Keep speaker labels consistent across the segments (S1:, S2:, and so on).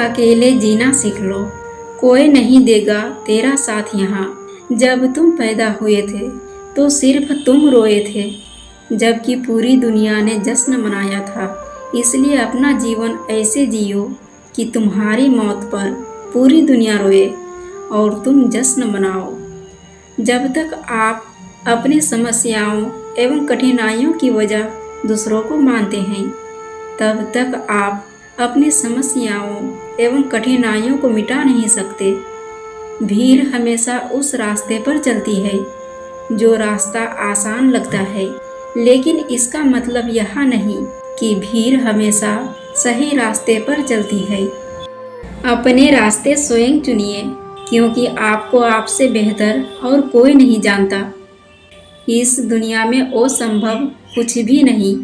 S1: अकेले जीना सीख लो, कोई नहीं देगा तेरा साथ यहाँ। जब तुम पैदा हुए थे तो सिर्फ तुम रोए थे, जबकि पूरी दुनिया ने जश्न मनाया था। इसलिए अपना जीवन ऐसे जियो कि तुम्हारी मौत पर पूरी दुनिया रोए और तुम जश्न मनाओ। जब तक आप अपनी समस्याओं एवं कठिनाइयों की वजह दूसरों को मानते हैं, तब तक आप अपनी समस्याओं एवं कठिनाइयों को मिटा नहीं सकते। भीड़ हमेशा उस रास्ते पर चलती है जो रास्ता आसान लगता है, लेकिन इसका मतलब यह नहीं कि भीड़ हमेशा सही रास्ते पर चलती है। अपने रास्ते स्वयं चुनिए, क्योंकि आपको आपसे बेहतर और कोई नहीं जानता। इस दुनिया में असंभव कुछ भी नहीं।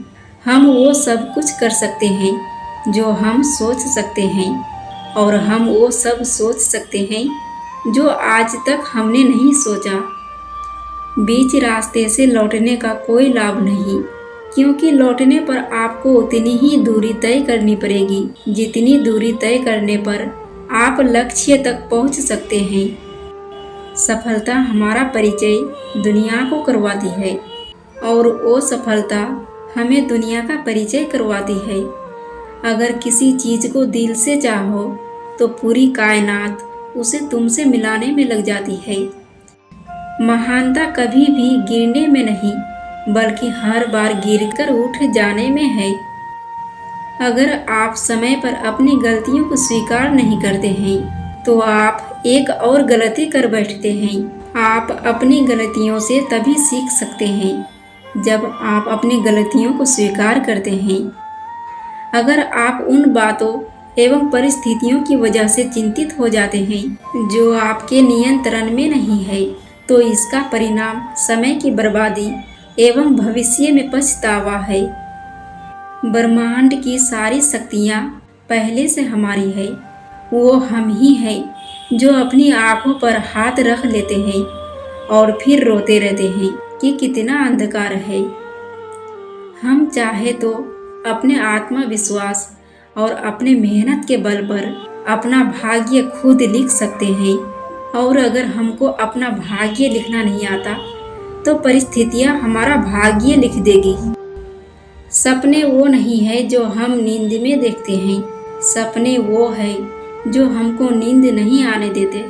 S1: हम वो सब कुछ कर सकते हैं जो हम सोच सकते हैं, और हम वो सब सोच सकते हैं जो आज तक हमने नहीं सोचा। बीच रास्ते से लौटने का कोई लाभ नहीं, क्योंकि लौटने पर आपको उतनी ही दूरी तय करनी पड़ेगी जितनी दूरी तय करने पर आप लक्ष्य तक पहुंच सकते हैं। सफलता हमारा परिचय दुनिया को करवाती है, और वो सफलता हमें दुनिया का परिचय करवाती है। अगर किसी चीज़ को दिल से चाहो तो पूरी कायनात उसे तुमसे मिलाने में लग जाती है। महानता कभी भी गिरने में नहीं, बल्कि हर बार गिरकर उठ जाने में है। अगर आप समय पर अपनी गलतियों को स्वीकार नहीं करते हैं तो आप एक और गलती कर बैठते हैं। आप अपनी गलतियों से तभी सीख सकते हैं जब आप अपनी गलतियों को स्वीकार करते हैं। अगर आप उन बातों एवं परिस्थितियों की वजह से चिंतित हो जाते हैं जो आपके नियंत्रण में नहीं है, तो इसका परिणाम समय की बर्बादी एवं भविष्य में पछतावा है। ब्रह्मांड की सारी शक्तियाँ पहले से हमारी है। वो हम ही हैं जो अपनी आँखों पर हाथ रख लेते हैं और फिर रोते रहते हैं कि कितना अंधकार है। हम चाहे तो अपने आत्मविश्वास और अपने मेहनत के बल पर अपना भाग्य खुद लिख सकते हैं, और अगर हमको अपना भाग्य लिखना नहीं आता तो परिस्थितियाँ हमारा भाग्य लिख देगी। सपने वो नहीं है जो हम नींद में देखते हैं, सपने वो है जो हमको नींद नहीं आने देते।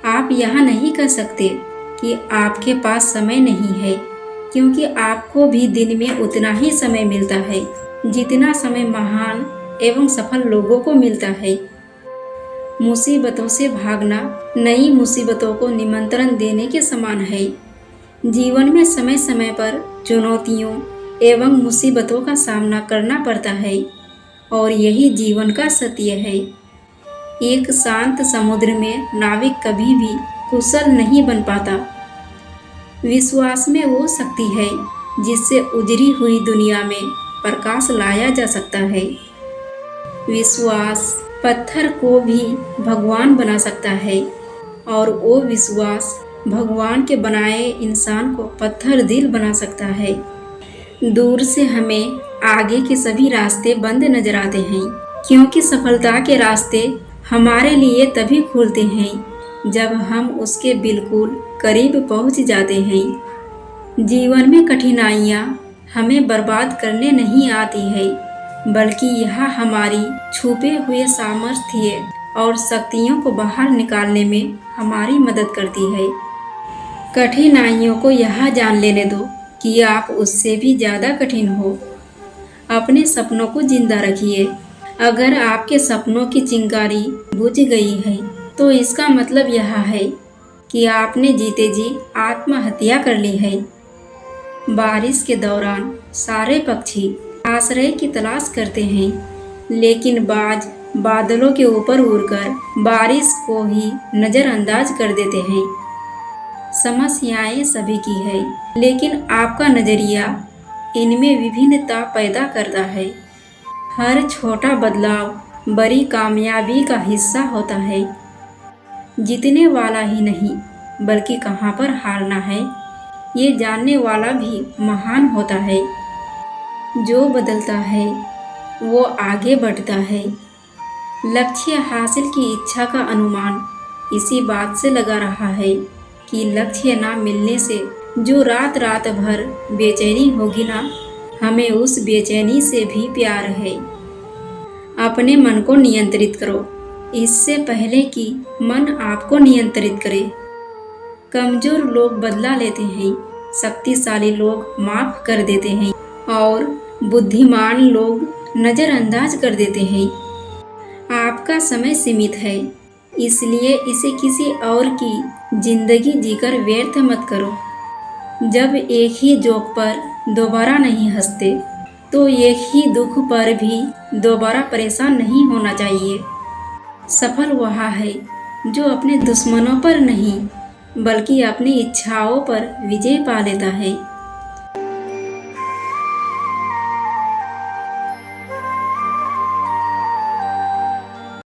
S1: आप यह नहीं कह सकते कि आपके पास समय नहीं है, क्योंकि आपको भी दिन में उतना ही समय मिलता है जितना समय महान एवं सफल लोगों को मिलता है। मुसीबतों से भागना नई मुसीबतों को निमंत्रण देने के समान है। जीवन में समय समय पर चुनौतियों एवं मुसीबतों का सामना करना पड़ता है, और यही जीवन का सत्य है। एक शांत समुद्र में नाविक कभी भी कुशल नहीं बन पाता। विश्वास में वो शक्ति है जिससे उजड़ी हुई दुनिया में प्रकाश लाया जा सकता है। विश्वास पत्थर को भी भगवान बना सकता है, और वो विश्वास भगवान के बनाए इंसान को पत्थर दिल बना सकता है। दूर से हमें आगे के सभी रास्ते बंद नजर आते हैं, क्योंकि सफलता के रास्ते हमारे लिए तभी खुलते हैं जब हम उसके बिल्कुल करीब पहुंच जाते हैं। जीवन में कठिनाइयाँ हमें बर्बाद करने नहीं आती है, बल्कि यह हमारी छुपे हुए सामर्थ्य और शक्तियों को बाहर निकालने में हमारी मदद करती है। कठिनाइयों को यह जान लेने दो कि आप उससे भी ज़्यादा कठिन हो। अपने सपनों को जिंदा रखिए। अगर आपके सपनों की चिंगारी बुझ गई है तो इसका मतलब यह है कि आपने जीते जी आत्महत्या कर ली है। बारिश के दौरान सारे पक्षी आश्रय की तलाश करते हैं, लेकिन बाज बादलों के ऊपर उड़कर बारिश को ही नज़रअंदाज कर देते हैं। समस्याएं सभी की है, लेकिन आपका नज़रिया इनमें विभिन्नता पैदा करता है। हर छोटा बदलाव बड़ी कामयाबी का हिस्सा होता है। जीतने वाला ही नहीं, बल्कि कहाँ पर हारना है ये जानने वाला भी महान होता है। जो बदलता है वो आगे बढ़ता है। लक्ष्य हासिल की इच्छा का अनुमान इसी बात से लगा रहा है कि लक्ष्य ना मिलने से जो रात रात भर बेचैनी होगी ना, हमें उस बेचैनी से भी प्यार है। अपने मन को नियंत्रित करो इससे पहले कि मन आपको नियंत्रित करे। कमजोर लोग बदला लेते हैं, शक्तिशाली लोग माफ कर देते हैं और बुद्धिमान लोग नज़रअंदाज कर देते हैं। आपका समय सीमित है, इसलिए इसे किसी और की जिंदगी जीकर व्यर्थ मत करो। जब एक ही जोक पर दोबारा नहीं हंसते तो एक ही दुख पर भी दोबारा परेशान नहीं होना चाहिए। सफल वह है जो अपने दुश्मनों पर नहीं बल्कि अपनी इच्छाओं पर विजय पा लेता है।